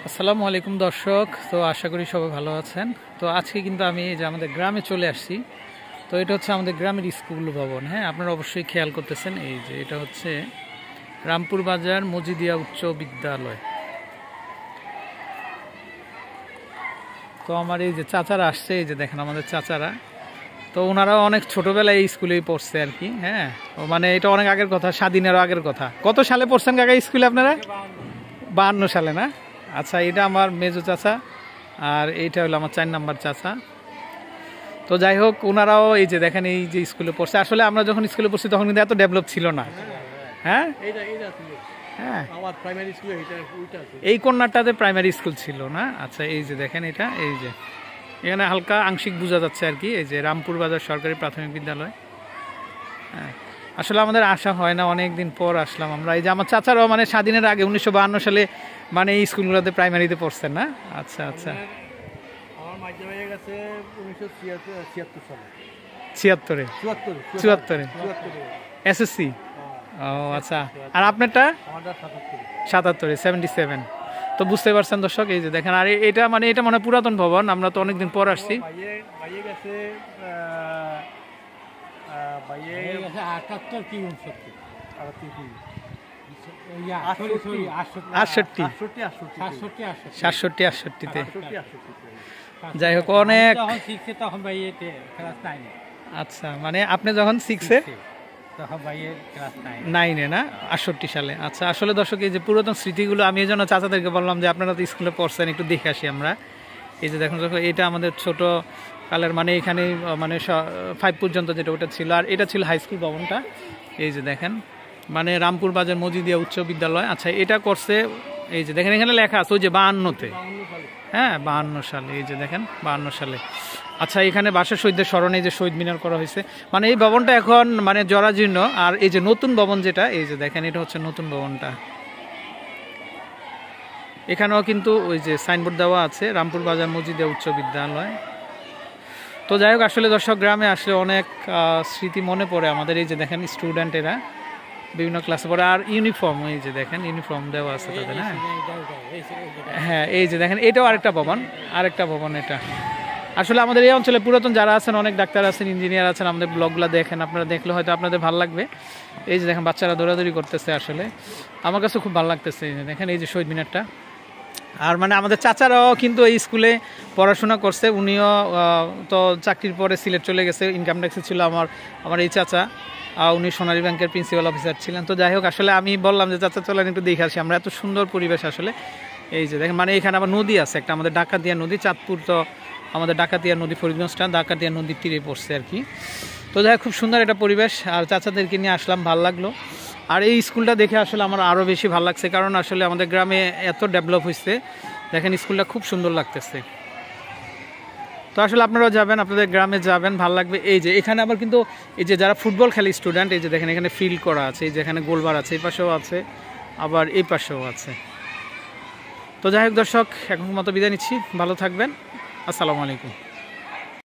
আসসালামু আলাইকুম দর্শক। তো আশা করি সবাই ভালো আছেন। তো আজকে কিন্তু আমি এই যে আমাদের গ্রামে চলে আসছি। তো এটা হচ্ছে আমাদের গ্রামের স্কুল ভবন। হ্যাঁ, আপনারা অবশ্যই খেয়াল করতেছেন, এই যে এটা হচ্ছে রামপুর বাজার মজিদিয়া উচ্চ বিদ্যালয়। তো আমার এই যে চাচারা আসছে, এই যে দেখেন আমাদের চাচারা। তো ওনারাও অনেক ছোটবেলায় এই স্কুলেই পড়ছে আর কি। হ্যাঁ, মানে এটা অনেক আগের কথা, স্বাধীনেরও আগের কথা। কত সালে পড়ছেন কাকা স্কুলে আপনারা? 52 সালে না? আচ্ছা, এটা আমার মেজো চাচা আর এইটা হলো আমার 4 নাম্বার চাচা। তো যাই হোক, ওনারাও এই যে দেখেন এই যে স্কুলে পড়ছে। আসলে আমরা যখন স্কুলে পড়ছি তখন কিন্তু এত ডেভেলপ ছিল না। হ্যাঁ হ্যাঁ, এই কন্যাটাতে প্রাইমারি স্কুল ছিল না। আচ্ছা, এই যে দেখেন এটা, এই যে এখানে হালকা আংশিক বোঝা যাচ্ছে আর কি। এই যে রামপুর বাজার সরকারি প্রাথমিক বিদ্যালয়। হ্যাঁ, আসলে আমাদের আশা হয় না, অনেক দিন পর আসলাম আমরা। এই যে আমার চাচারাও মানে স্বাধীনের আগে 1952 সালে মানে এই স্কুলগুলোতে প্রাইমারিতে পড়ছেন না? আচ্ছা আচ্ছা, আমার মাধ্যমিক হয়ে গেছে 1976 সালে, 76-এ 74-এ এসএসসি। ও আচ্ছা, আর আপনারটা? আমাদের 77-এ 77। তো বুঝতে পারছেন দর্শক, এই যে দেখেন। আর এটা মানে এটা মানে পুরাতন ভবন, আমরা তো অনেকদিন পর আসছি। বাইয়ে গেছে 78 কি 69 67-68-তে। যাই হোক, অনেক। আচ্ছা, মানে আপনি যখন 6-এ 9-এ না, 68 সালে। আচ্ছা, আসলে দর্শক এই যে পুরাতন স্মৃতিগুলো আমি এই জন্য চাচাদেরকে বললাম যে আপনারা তো স্কুলে পড়ছেন, একটু দেখে আসি আমরা। এই যে দেখুন, এটা আমাদের ছোট কালের মানে এখানে মানে 5 পর্যন্ত যেটা ওটা ছিল। আর এটা ছিল হাই স্কুল ভবনটা। এই যে দেখেন, মানে রামপুর বাজার মজিদিয়া উচ্চ বিদ্যালয়। আচ্ছা, এটা করছে এই যে দেখেন এখানে লেখা আছে ওই যে 52-তে। হ্যাঁ, 52 সালে। এই যে দেখেন 52 সালে। আচ্ছা, এখানে ভাষা শহীদদের স্মরণে যে শহীদ মিনার করা হয়েছে। মানে এই ভবনটা এখন মানে জরাজীর্ণ। আর এই যে নতুন ভবন যেটা, এই যে দেখেন এটা হচ্ছে নতুন ভবনটা। এখানেও কিন্তু ওই যে সাইনবোর্ড দেওয়া আছে রামপুর বাজার মজিদিয়া উচ্চ বিদ্যালয়। তো যাই হোক, আসলে দর্শক গ্রামে আসলে অনেক স্মৃতি মনে পড়ে আমাদের। এই যে দেখেন স্টুডেন্টেরা বিভিন্ন ক্লাসে পড়ে। আর ইউনিফর্ম, এই যে দেখেন ইউনিফর্ম দেওয়া আছে তাদের। হ্যাঁ, এই যে দেখেন এটাও আরেকটা ভবন এটা। আসলে আমাদের এই অঞ্চলে পুরাতন যারা আছেন, অনেক ডাক্তার আছেন, ইঞ্জিনিয়ার আছেন, আমাদের ব্লগগুলো দেখেন, আপনারা দেখলে হয়তো আপনাদের ভালো লাগবে। এই যে দেখেন বাচ্চারা দৌড়াদৌড়ি করতেছে, আসলে আমার কাছে খুব ভালো লাগতেছে। এই যে দেখেন এই যে শহীদ মিনারটা। আর মানে আমাদের চাচারাও কিন্তু এই স্কুলে পড়াশোনা করছে। উনিও তো চাকরির পরে সিলেট চলে গেছে, ইনকাম ট্যাক্সে ছিল আমার এই চাচা। উনি সোনালী ব্যাংকের প্রিন্সিপাল অফিসার ছিলেন। তো যাই হোক, আসলে আমি বললাম যে চাচা চলেন একটু দেখে আসি আমরা, এত সুন্দর পরিবেশ আসলে। এই যে দেখেন, মানে এখানে আবার নদী আছে একটা, আমাদের ডাকাতিয়া নদী। চাঁদপুর তো আমাদের ডাকাতিয়া নদী, ফরিদগঞ্জটা ডাকাতিয়া নদীর তীরে পড়ছে আর কি। তো যাই হোক, খুব সুন্দর একটা পরিবেশ। আর চাচাদেরকে নিয়ে আসলাম, ভালো লাগলো। আর এই স্কুলটা দেখে আসলে আমার আরও বেশি ভালো লাগছে, কারণ আসলে আমাদের গ্রামে এত ডেভেলপ হয়েছে। দেখেন স্কুলটা খুব সুন্দর লাগতেছে। তো আসলে আপনারাও যাবেন, আপনাদের গ্রামে যাবেন, ভালো লাগবে। এই যে এখানে আবার কিন্তু এই যে যারা ফুটবল খেলে স্টুডেন্ট, এই যে দেখেন এখানে ফিল্ড করা আছে। এই যে এখানে গোলবার আছে, এই পাশেও আছে, আবার এই পাশেও আছে। তো যাই হোক দর্শক, এখন মতো বিদায় নিচ্ছি, ভালো থাকবেন। আসসালামু আলাইকুম।